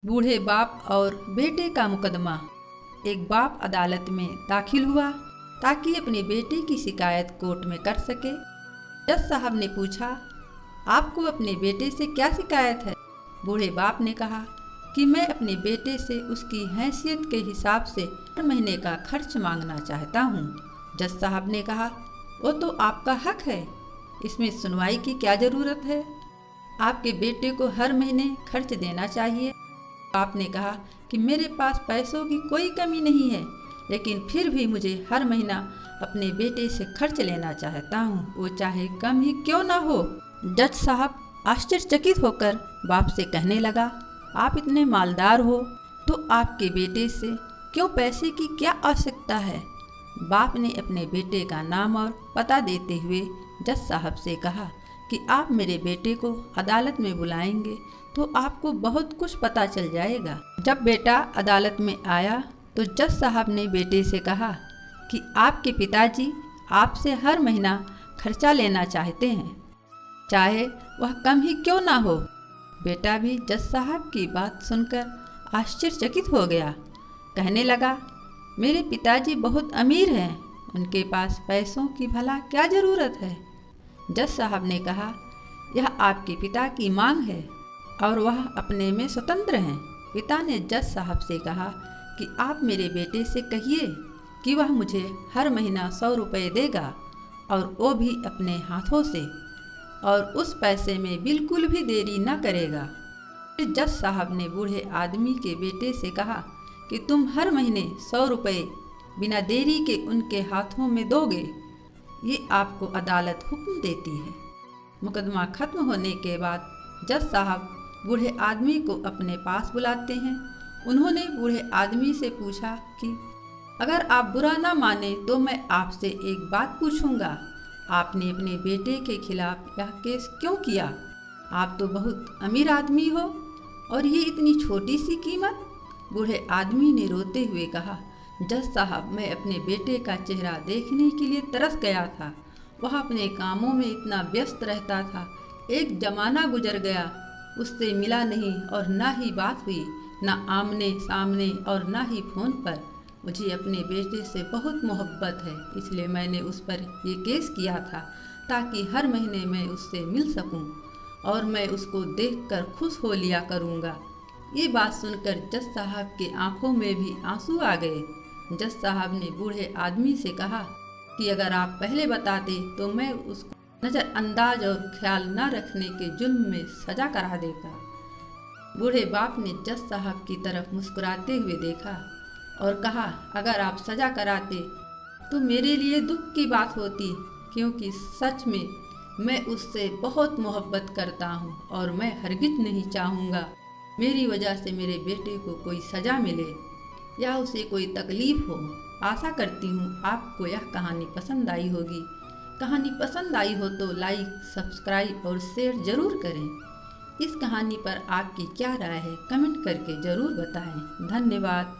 बूढ़े बाप और बेटे का मुकदमा। एक बाप अदालत में दाखिल हुआ ताकि अपने बेटे की शिकायत कोर्ट में कर सके। जज साहब ने पूछा, आपको अपने बेटे से क्या शिकायत है? बूढ़े बाप ने कहा कि मैं अपने बेटे से उसकी हैसियत के हिसाब से हर महीने का खर्च मांगना चाहता हूँ। जज साहब ने कहा, वो तो आपका हक है, इसमें सुनवाई की क्या ज़रूरत है? आपके बेटे को हर महीने खर्च देना चाहिए। आपने कहा कि मेरे पास पैसों की कोई कमी नहीं है, लेकिन फिर भी मुझे हर महीना अपने बेटे से खर्च लेना चाहता हूँ, वो चाहे कम ही क्यों ना हो। जज साहब आश्चर्यचकित होकर बाप से कहने लगा, आप इतने मालदार हो तो आपके बेटे से क्यों पैसे की क्या आवश्यकता है? बाप ने अपने बेटे का नाम और पता देते हुए जज साहब से कहा कि आप मेरे बेटे को अदालत में बुलाएंगे तो आपको बहुत कुछ पता चल जाएगा। जब बेटा अदालत में आया तो जज साहब ने बेटे से कहा कि आपके पिताजी आपसे हर महीना खर्चा लेना चाहते हैं, चाहे वह कम ही क्यों ना हो। बेटा भी जज साहब की बात सुनकर आश्चर्यचकित हो गया। कहने लगा, मेरे पिताजी बहुत अमीर हैं, उनके पास पैसों की भला क्या ज़रूरत है? जज साहब ने कहा, यह आपके पिता की मांग है और वह अपने में स्वतंत्र हैं। पिता ने जज साहब से कहा कि आप मेरे बेटे से कहिए कि वह मुझे हर महीना 100 रुपये देगा और वो भी अपने हाथों से, और उस पैसे में बिल्कुल भी देरी न करेगा। फिर जज साहब ने बूढ़े आदमी के बेटे से कहा कि तुम हर महीने 100 रुपये बिना देरी के उनके हाथों में दोगे, ये आपको अदालत हुक्म देती है। मुकदमा खत्म होने के बाद जज साहब बूढ़े आदमी को अपने पास बुलाते हैं। उन्होंने बूढ़े आदमी से पूछा कि अगर आप बुरा ना माने तो मैं आपसे एक बात पूछूंगा, आपने अपने बेटे के खिलाफ यह केस क्यों किया? आप तो बहुत अमीर आदमी हो और ये इतनी छोटी सी कीमत? बूढ़े आदमी ने रोते हुए कहा, जज साहब, मैं अपने बेटे का चेहरा देखने के लिए तरस गया था। वह अपने कामों में इतना व्यस्त रहता था, एक जमाना गुजर गया, उससे मिला नहीं और ना ही बात हुई, ना आमने सामने और ना ही फ़ोन पर। मुझे अपने बेटे से बहुत मोहब्बत है, इसलिए मैंने उस पर ये केस किया था ताकि हर महीने मैं उससे मिल सकूं और मैं उसको देखकर खुश हो लिया करूंगा। ये बात सुनकर जज साहब के आंखों में भी आंसू आ गए। जज साहब ने बूढ़े आदमी से कहा कि अगर आप पहले बताते तो मैं उसको नज़रअंदाज और ख्याल न रखने के जुल्म में सजा करा देता। बूढ़े बाप ने जज साहब की तरफ मुस्कुराते हुए देखा और कहा, अगर आप सजा कराते तो मेरे लिए दुख की बात होती, क्योंकि सच में मैं उससे बहुत मोहब्बत करता हूँ और मैं हरगिज नहीं चाहूँगा मेरी वजह से मेरे बेटे को कोई सज़ा मिले या उसे कोई तकलीफ़ हो। आशा करती हूँ आपको यह कहानी पसंद आई होगी। कहानी पसंद आई हो तो लाइक, सब्सक्राइब और शेयर ज़रूर करें। इस कहानी पर आपकी क्या राय है कमेंट करके ज़रूर बताएं। धन्यवाद।